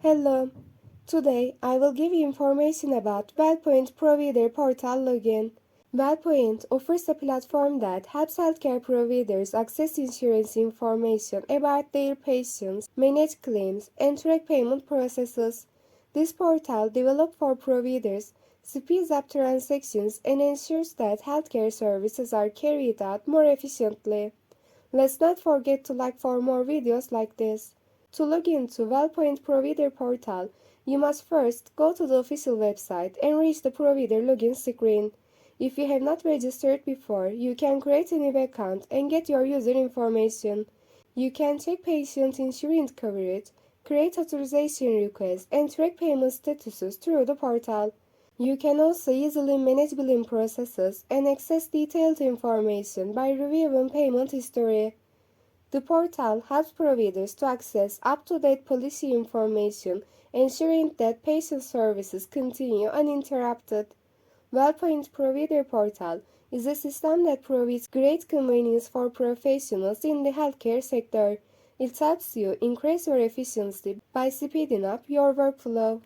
Hello. Today I will give you information about Wellpoint Provider Portal login. Wellpoint offers a platform that helps healthcare providers access insurance information about their patients, manage claims, and track payment processes. This portal, developed for providers, speeds up transactions and ensures that healthcare services are carried out more efficiently. Let's not forget to like for more videos like this. To log into Wellpoint Provider Portal, you must first go to the official website and reach the provider login screen. If you have not registered before, you can create a new account and get your user information. You can check patient insurance coverage, create authorization requests, and track payment statuses through the portal. You can also easily manage billing processes and access detailed information by reviewing payment history. The portal helps providers to access up-to-date policy information, ensuring that patient services continue uninterrupted. Wellpoint Provider Portal is a system that provides great convenience for professionals in the healthcare sector. It helps you increase your efficiency by speeding up your workflow.